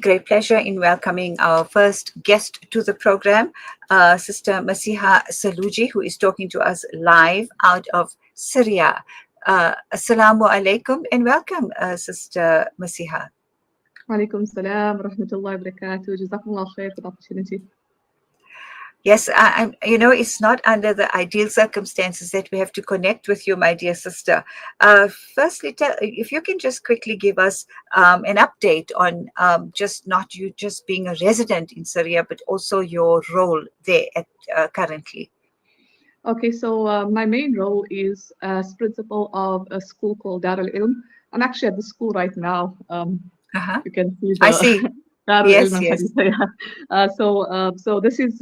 great pleasure in welcoming our first guest to the program, Sister Masiha Saluji, who is talking to us live out of Syria. Assalamu alaikum and welcome, Sister Masiha. Walaikum salam, rahmatullahi wa barakatuh. Jazakumullah khair for the opportunity. Yes, it's not under the ideal circumstances that we have to connect with you, my dear sister. Firstly, if you can just quickly give us an update on just not you just being a resident in Syria, but also your role there currently. Okay, so my main role is as principal of a school called Darul Ilm. I'm actually at the school right now. You can see the I see. Darul Yes, Ilm yes. So this is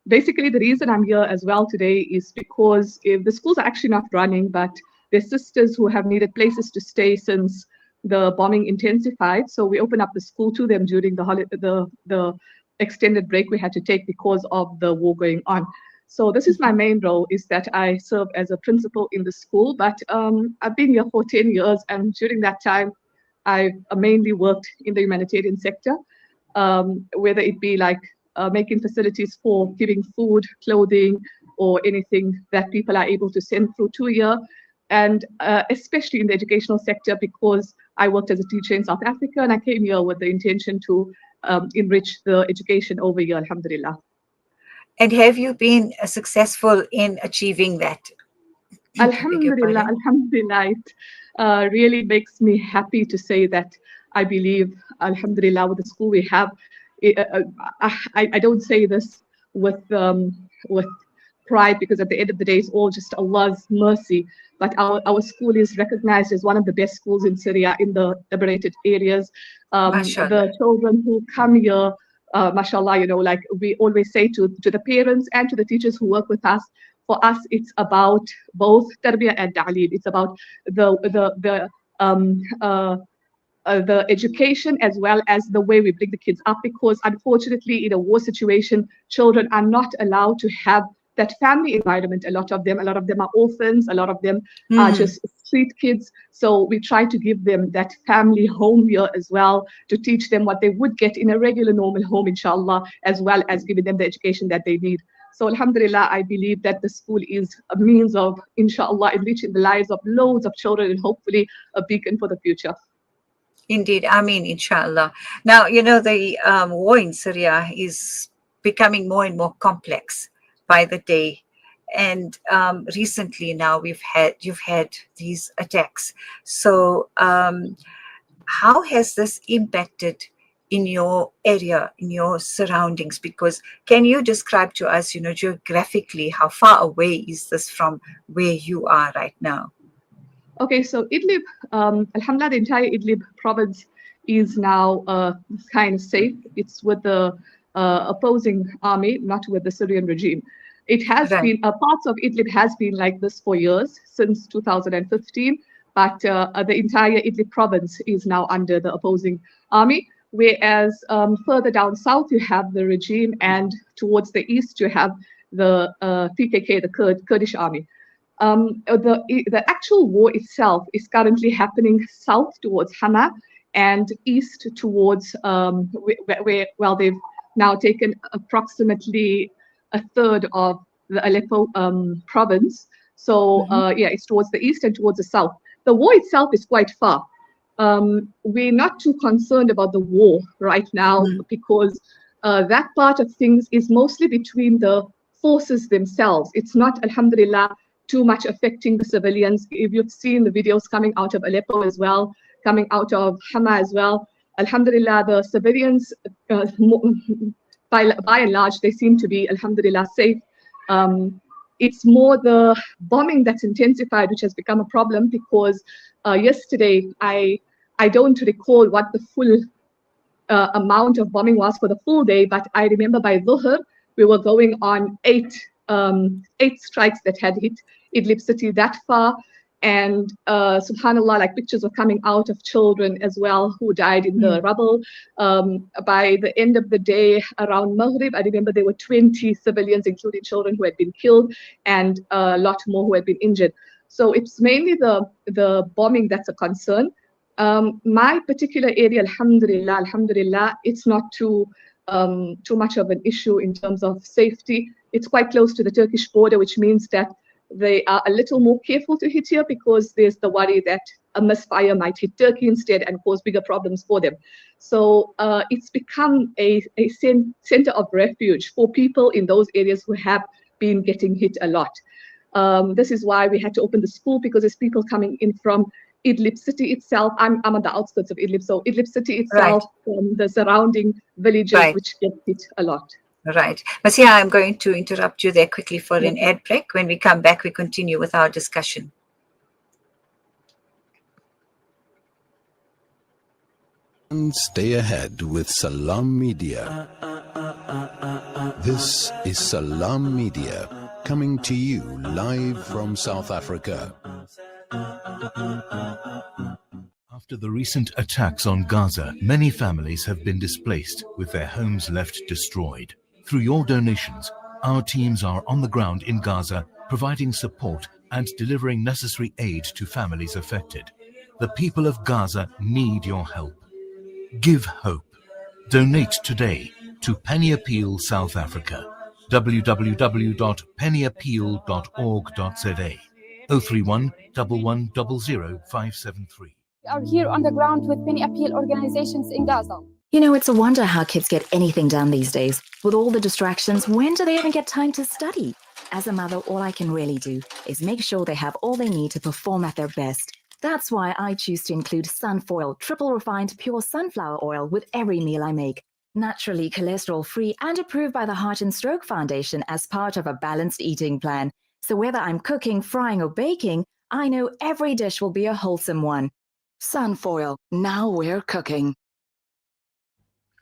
basically the reason I'm here as well today is because if the schools are actually not running, but there's sisters who have needed places to stay since the bombing intensified. So we opened up the school to them during the extended break we had to take because of the war going on. So this is my main role, is that I serve as a principal in the school, but I've been here for 10 years, and during that time, I've mainly worked in the humanitarian sector, whether it be like making facilities for giving food, clothing, or anything that people are able to send through to here, and especially in the educational sector, because I worked as a teacher in South Africa, and I came here with the intention to enrich the education over here, alhamdulillah. And have you been successful in achieving that? Alhamdulillah, alhamdulillah. It really makes me happy to say that I believe, alhamdulillah, with the school we have, I don't say this with pride, because at the end of the day, it's all just Allah's mercy. But our school is recognized as one of the best schools in Syria, in the liberated areas. The children who come here, mashallah, like we always say to the parents and to the teachers who work with us, for us, it's about both tarbiyah and ta'aleem. It's about the education as well as the way we bring the kids up, because unfortunately in a war situation, children are not allowed to have that family environment. A lot of them are orphans, a lot of them are just street kids. So we try to give them that family home here as well, to teach them what they would get in a regular normal home, inshallah, as well as giving them the education that they need. So alhamdulillah, I believe that the school is a means of, inshallah, enriching the lives of loads of children, and hopefully a beacon for the future. Indeed, Ameen, inshallah. Now, the war in Syria is becoming more and more complex by the day. And recently now you've had these attacks. So how has this impacted in your area, in your surroundings? Because can you describe to us, geographically, how far away is this from where you are right now? Okay, so Idlib, alhamdulillah, the entire Idlib province is now kind of safe. It's with the opposing army, not with the Syrian regime. It has been, parts of Idlib has been like this for years, since 2015, but the entire Idlib province is now under the opposing army, whereas further down south you have the regime, and towards the east you have the PKK, the Kurdish army. The actual war itself is currently happening south towards Hama and east towards where they've now taken approximately a third of the Aleppo province. So yeah, it's towards the east and towards the south. The war itself is quite far. We're not too concerned about the war right now, because that part of things is mostly between the forces themselves. It's not, alhamdulillah, too much affecting the civilians. If you've seen the videos coming out of Aleppo as well, coming out of Hama as well, alhamdulillah, the civilians, by and large, they seem to be, alhamdulillah, safe. It's more the bombing that's intensified, which has become a problem, because yesterday, I don't recall what the full amount of bombing was for the full day, but I remember by Dhuhr, we were going on eight strikes that had hit Idlib city that far. And subhanallah, like pictures were coming out of children as well who died in the rubble. By the end of the day, around Maghrib, I remember there were 20 civilians, including children, who had been killed, and a lot more who had been injured. So it's mainly the bombing that's a concern. My particular area, alhamdulillah, it's not too much of an issue in terms of safety. It's quite close to the Turkish border, which means that they are a little more careful to hit here because there's the worry that a misfire might hit Turkey instead and cause bigger problems for them. So it's become a center of refuge for people in those areas who have been getting hit a lot. This is why we had to open the school, because there's people coming in from Idlib city itself. I'm on the outskirts of Idlib, so Idlib city itself, from the surrounding villages, which get hit a lot. Right. Masiha, I'm going to interrupt you there quickly for an ad break. When we come back, we continue with our discussion. And stay ahead with Salam Media. This is Salam Media, coming to you live from South Africa. After the recent attacks on Gaza, many families have been displaced, with their homes left destroyed. Through your donations, our teams are on the ground in Gaza, providing support and delivering necessary aid to families affected. The people of Gaza need your help. Give hope. Donate today to Penny Appeal South Africa. www.pennyappeal.org.za 031 1100 573. We are here on the ground with Penny Appeal organizations in Gaza. You know, it's a wonder how kids get anything done these days. With all the distractions, when do they even get time to study? As a mother, all I can really do is make sure they have all they need to perform at their best. That's why I choose to include Sunfoil, triple refined pure sunflower oil with every meal I make. Naturally cholesterol-free and approved by the Heart and Stroke Foundation as part of a balanced eating plan. So whether I'm cooking, frying or baking, I know every dish will be a wholesome one. Sunfoil, now we're cooking.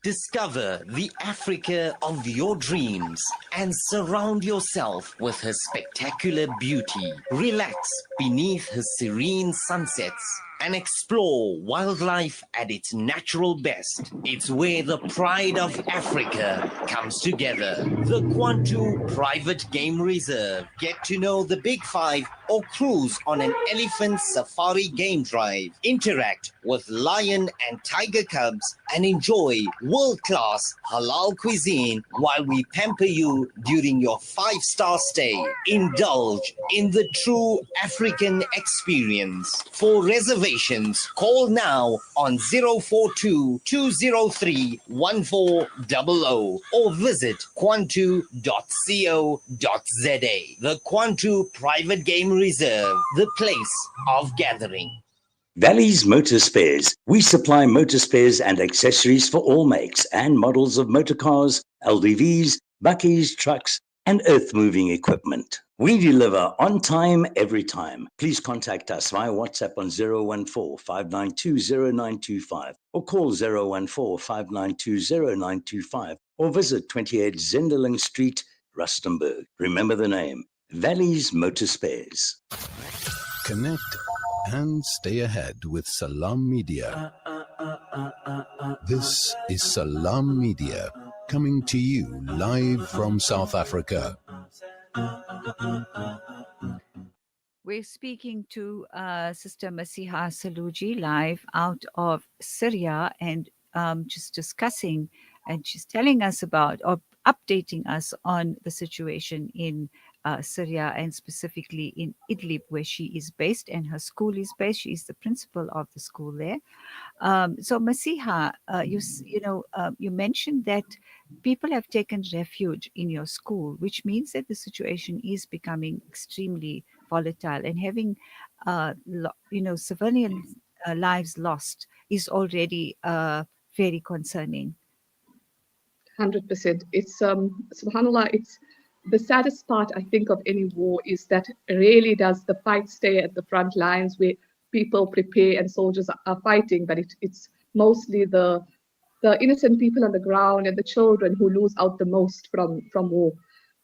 Discover the Africa of your dreams and surround yourself with her spectacular beauty. Relax beneath her serene sunsets and explore wildlife at its natural best. It's where the pride of Africa comes together. The Kwantu Private Game Reserve. Get to know the Big Five or cruise on an elephant safari game drive. Interact with lion and tiger cubs and enjoy world-class halal cuisine while we pamper you during your 5-star stay. Indulge in the true African experience. For reservations, call now on 042-203-1400 or visit kwantu.co.za. The Kwantu Private Game Reserve, the place of gathering. Valley's Motor Spares. We supply motor spares and accessories for all makes and models of motor cars, LDVs, bakkies, trucks, and earth-moving equipment. We deliver on time, every time. Please contact us via WhatsApp on 014-592-0925 or call 014-592-0925 or visit 28 Zenderling Street, Rustenburg. Remember the name, Valley's Motor Spares. Connect and stay ahead with Salam Media. This is Salam Media, coming to you live from South Africa. We're speaking to Sister Masiha Saluji live out of Syria and just discussing, and she's telling us about or updating us on the situation in Syria and specifically in Idlib, where she is based and her school is based. She is the principal of the school there. So Masiha, you mentioned that people have taken refuge in your school, which means that the situation is becoming extremely volatile, and having civilian lives lost is already very concerning. 100%. It's subhanallah, it's the saddest part, I think, of any war is that really does the fight stay at the front lines where people prepare and soldiers are fighting, but it's mostly the innocent people on the ground and the children who lose out the most from war.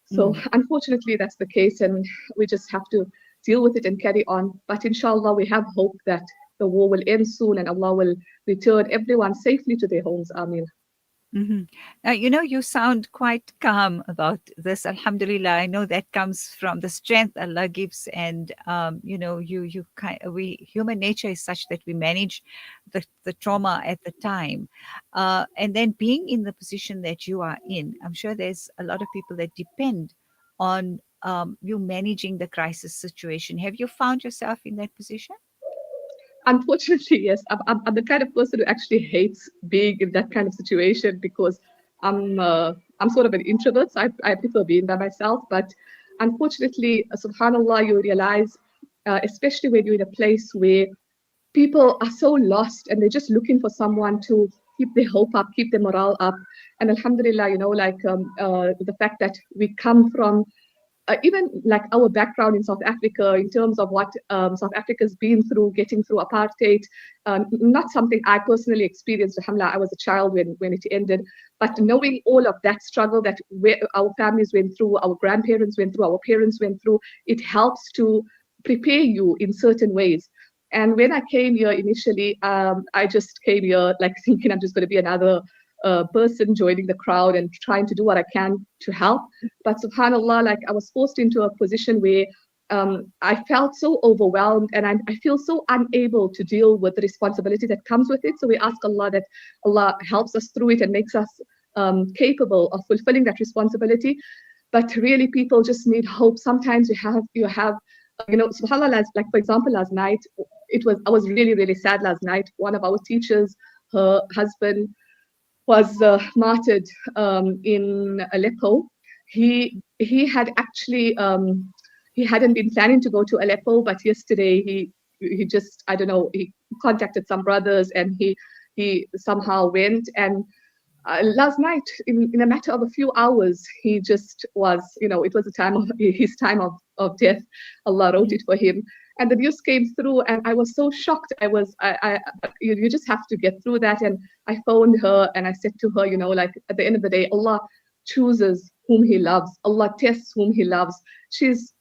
So unfortunately, that's the case, and we just have to deal with it and carry on. But inshallah, we have hope that the war will end soon and Allah will return everyone safely to their homes. Ameen. Mhm. Now, you sound quite calm about this. Alhamdulillah. I know that comes from the strength Allah gives, and we human nature is such that we manage the trauma at the time, and then being in the position that you are in. I'm sure there's a lot of people that depend on you managing the crisis situation. Have you found yourself in that position? Unfortunately, yes. I'm the kind of person who actually hates being in that kind of situation because I'm sort of an introvert, so I prefer being by myself. But unfortunately, subhanallah, you realize, especially when you're in a place where people are so lost and they're just looking for someone to keep their hope up, keep their morale up. And alhamdulillah, the fact that we come from even like our background in South Africa in terms of what South Africa's been through, getting through apartheid, not something I personally experienced. Alhamdulillah, I was a child when it ended, but knowing all of that struggle that our families went through, our grandparents went through, our parents went through, it helps to prepare you in certain ways. And when I came here initially, I just came here like thinking I'm just going to be another person joining the crowd and trying to do what I can to help. But subhanallah, like I was forced into a position where I felt so overwhelmed and I feel so unable to deal with the responsibility that comes with it. So we ask Allah that Allah helps us through it and makes us capable of fulfilling that responsibility. But really, people just need hope. Sometimes you have subhanallah, like for example, last night, I was really, really sad last night. One of our teachers, her husband was martyred in Aleppo. He had actually he hadn't been planning to go to Aleppo, but yesterday he just, I don't know, he contacted some brothers and he somehow went. And last night, in a matter of a few hours, he just was, it was his time of death. Allah wrote it for him. And the news came through and I was so shocked. You just have to get through that. And I phoned her and I said to her, like at the end of the day, Allah chooses whom he loves. Allah tests whom he loves. She's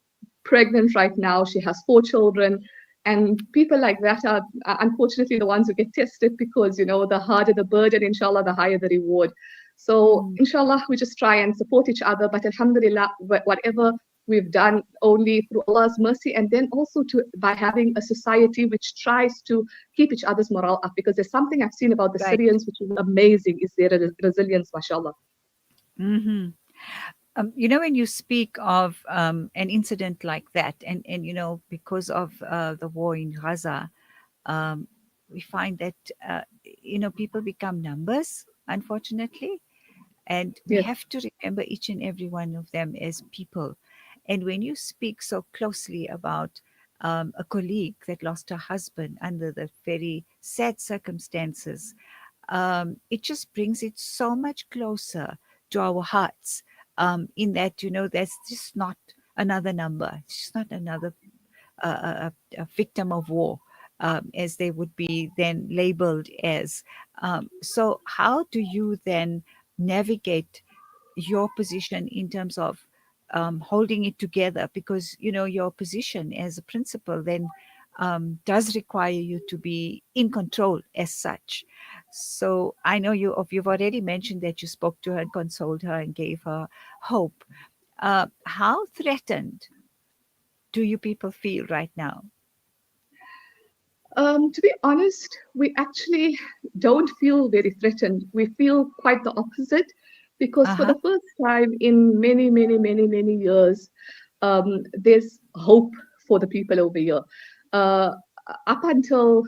pregnant right now. She has 4 children. And people like that are unfortunately the ones who get tested because, the harder the burden, inshallah, the higher the reward. So, inshallah, we just try and support each other. But alhamdulillah, whatever we've done only through Allah's mercy, and then also by having a society which tries to keep each other's morale up. Because there's something I've seen about the Right. Syrians, which is amazing, is their resilience, mashallah. Mm-hmm. When you speak of an incident like that, and because of the war in Gaza, we find that people become numbers, unfortunately, and we Yes. have to remember each and every one of them as people. And when you speak so closely about a colleague that lost her husband under the very sad circumstances, it just brings it so much closer to our hearts, in that there's just not another number, it's just not another a victim of war, as they would be then labeled as. So how do you then navigate your position in terms of holding it together? Because your position as a principal then does require you to be in control as such. So I know you've already mentioned that you spoke to her and consoled her and gave her hope. How threatened do you people feel right now? To be honest, we actually don't feel very threatened. We feel quite the opposite because for Uh-huh. the first time in many, many, many, many years, there's hope for the people over here. Uh, up until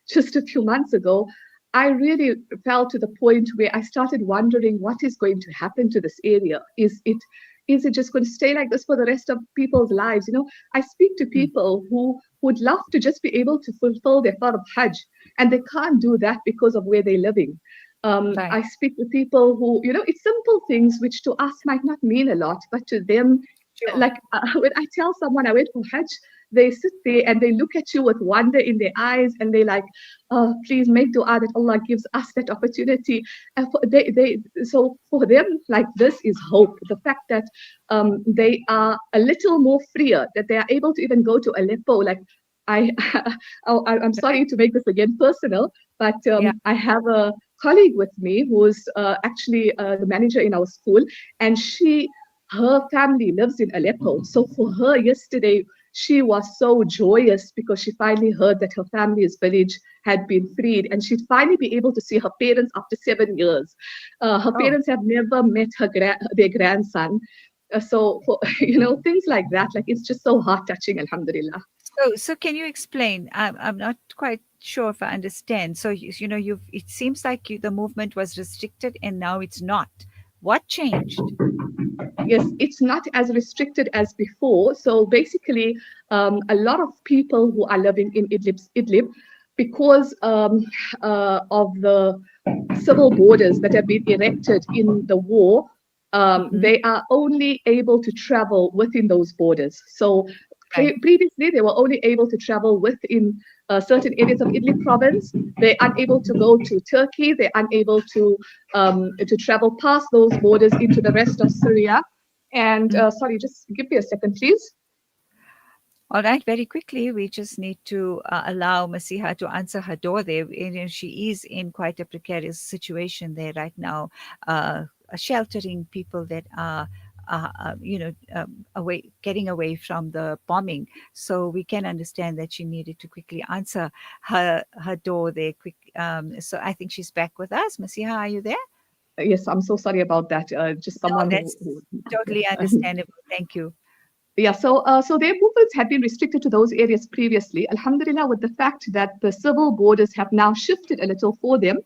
just a few months ago, I really felt to the point where I started wondering what is going to happen to this area. Is it just going to stay like this for the rest of people's lives? I speak to people who would love to just be able to fulfill their fard of Hajj, and they can't do that because of where they're living. Right. I speak to people who, it's simple things which to us might not mean a lot, but to them, Sure. like when I tell someone I went for Hajj, they sit there and they look at you with wonder in their eyes and they like, please make dua that Allah gives us that opportunity. And so for them, like this is hope. The fact that they are a little more freer, that they are able to even go to Aleppo. Like I'm sorry to make this again personal, but Yeah. I have a colleague with me who's actually the manager in our school, and her family lives in Aleppo. So for her yesterday, she was so joyous because she finally heard that her family's village had been freed, and she'd finally be able to see her parents after 7 years. Her parents have never met their grandson. So for, things like that, like it's just so heart touching, alhamdulillah. So can you explain? I'm not quite sure if I understand. So it seems like the movement was restricted and now it's not. What changed? Yes, it's not as restricted as before. So basically, a lot of people who are living in Idlib, because of the civil borders that have been erected in the war, they are only able to travel within those borders. So previously, they were only able to travel within certain areas of Idlib province. They're unable to go to Turkey. They're unable to travel past those borders into the rest of Syria. And sorry, just give me a second, please. All right, very quickly, we just need to allow Masiha to answer her door there. She is in quite a precarious situation there right now, sheltering people that are getting away from the bombing. So we can understand that she needed to quickly answer her door there. So I think she's back with us. Masiha, are you there? Yes, I'm so sorry about that. Just someone that's totally understandable. Thank you. Yeah, so their movements had been restricted to those areas previously. Alhamdulillah, with the fact that the civil borders have now shifted a little for them,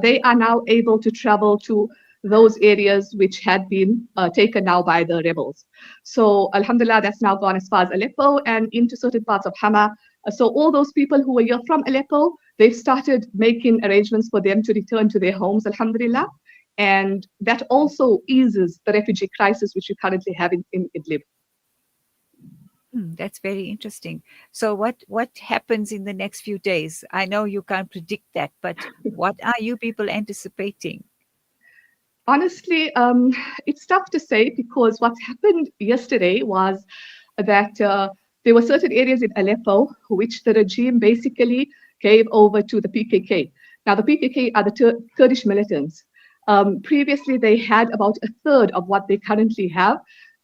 they are now able to travel to those areas which had been taken now by the rebels. So alhamdulillah, that's now gone as far as Aleppo and into certain parts of Hama. So all those people who were here from Aleppo, they've started making arrangements for them to return to their homes, alhamdulillah. And that also eases the refugee crisis which we currently have in Idlib. That's very interesting. So what happens in the next few days? I know you can't predict that, but what are you people anticipating? Honestly, it's tough to say because what happened yesterday was that there were certain areas in Aleppo which the regime basically gave over to the PKK. Now, the PKK are the Kurdish militants. Previously, they had about a third of what they currently have.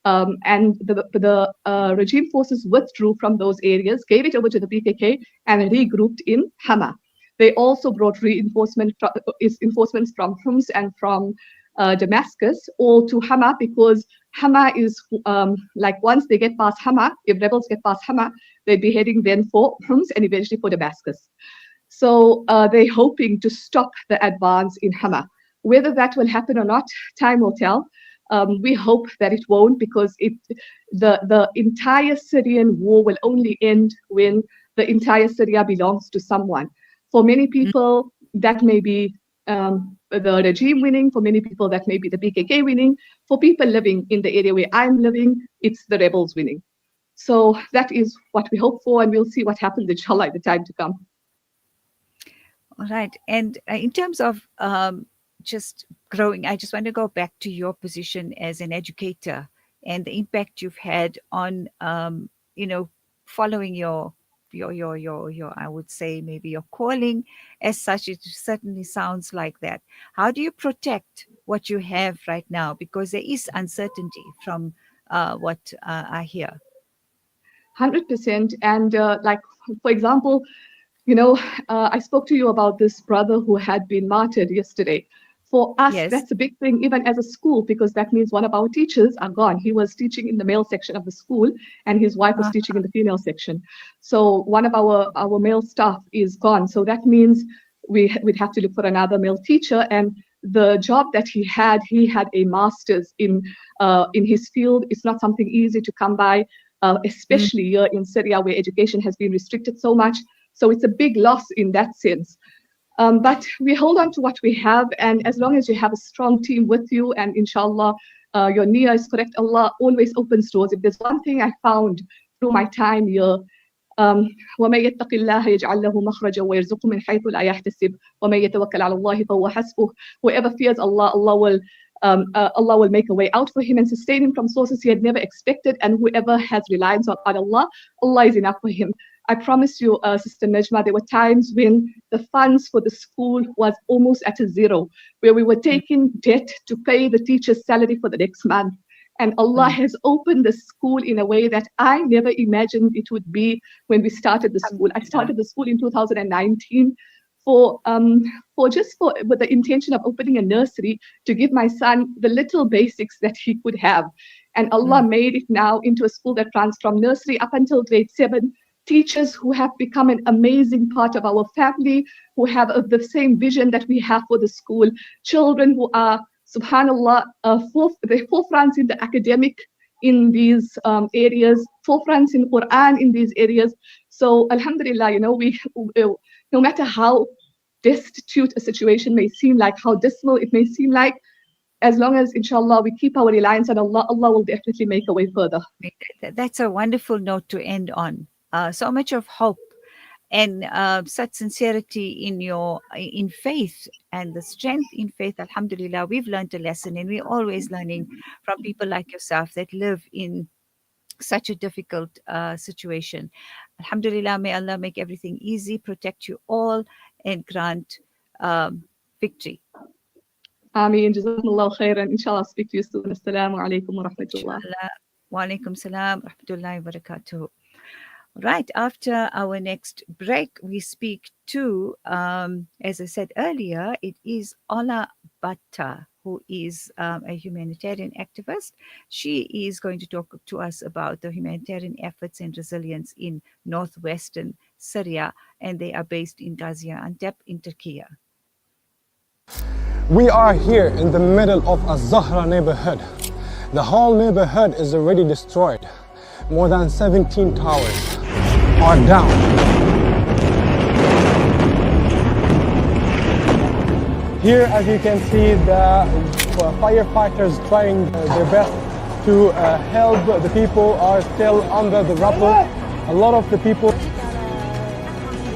And the regime forces withdrew from those areas, gave it over to the PKK, and regrouped in Hama. They also brought reinforcements from Homs and from Damascus, all to Hama, because Hama is like once they get past Hama, if rebels get past Hama, they'd be heading then for Homs and eventually for Damascus. So they're hoping to stop the advance in Hama. Whether that will happen or not, time will tell. We hope that it won't, because the entire Syrian war will only end when the entire Syria belongs to someone. For many people, that may be the regime winning. For many people, that may be the PKK winning. For people living in the area where I'm living, it's the rebels winning. So that is what we hope for, and we'll see what happens, inshallah, in the time to come. All right. And in terms of just growing, I just want to go back to your position as an educator and the impact you've had on, following your I would say maybe your calling as such. It certainly sounds like that. How do you protect what you have right now? Because there is uncertainty from what I hear. 100%. And like, for example, I spoke to you about this brother who had been martyred yesterday. For us, Yes. That's a big thing, even as a school, because that means one of our teachers are gone. He was teaching in the male section of the school, and his wife was teaching in the female section. So one of our male staff is gone. So that means we'd have to look for another male teacher. And the job that he had a master's in his field. It's not something easy to come by, especially here in Syria, where education has been restricted so much. So it's a big loss in that sense. But we hold on to what we have, and as long as you have a strong team with you, and inshallah, your niyyah is correct, Allah always opens doors. If there's one thing I found through my time here, وَمَن يَتَّقِ اللَّهَ يَجْعَل لَهُ مَخْرَجًا وَيَرْزُقْهُ مِنْ حَيْثُ لَا يَحْتَسِبُ وَمَن يَتَوَكَّلْ عَلَى اللَّهِ فَهُوَ حَسْبُهُ. Whoever fears Allah, Allah will make a way out for him and sustain him from sources he had never expected. And whoever has reliance on Allah, Allah is enough for him. I promise you, Sister Najma, there were times when the funds for the school was almost at a zero, where we were taking debt to pay the teacher's salary for the next month. And Allah has opened the school in a way that I never imagined it would be when we started the school. I started the school in 2019 with the intention of opening a nursery to give my son the little basics that he could have. And Allah made it now into a school that runs from nursery up until grade 7. Teachers who have become an amazing part of our family, who have the same vision that we have for the school. Children who are, subhanallah, the forefronts in the academic in these areas, forefronts in Quran in these areas. So alhamdulillah, you know, we no matter how destitute a situation may seem like, how dismal it may seem like, as long as inshallah we keep our reliance on Allah, Allah will definitely make a way further. That's a wonderful note to end on. So much of hope and such sincerity in faith and the strength in faith. Alhamdulillah, we've learned a lesson, and we're always learning from people like yourself that live in such a difficult situation. Alhamdulillah, may Allah make everything easy, protect you all, and grant victory. Ameen. Jazakumullah khairan. Inshallah, speak to you soon. Assalamu alaikum wa rahmatullah. Wa alaikum salam wa rahmatullahi wa barakatuh. Right, after our next break, we speak to, as I said earlier, it is Ola Batta, who is a humanitarian activist. She is going to talk to us about the humanitarian efforts and resilience in northwestern Syria, and they are based in Gaziantep in Turkey. We are here in the middle of a Zahra neighborhood. The whole neighborhood is already destroyed. More than 17 towers are down. Here, as you can see, the firefighters trying their best to help. The people are still under the rubble. A lot of the people.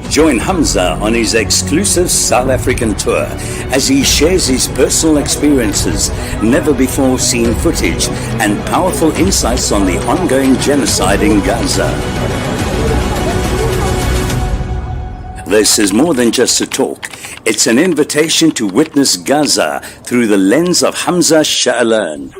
Join Hamza on his exclusive South African tour as he shares his personal experiences, never before seen footage, and powerful insights on the ongoing genocide in Gaza. This is more than just a talk. It's an invitation to witness Gaza through the lens of Hamza Sha'alan.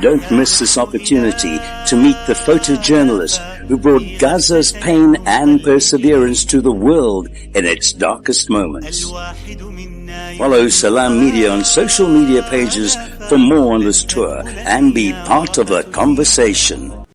Don't miss this opportunity to meet the photojournalist who brought Gaza's pain and perseverance to the world in its darkest moments. Follow Salam Media on social media pages for more on this tour and be part of the conversation.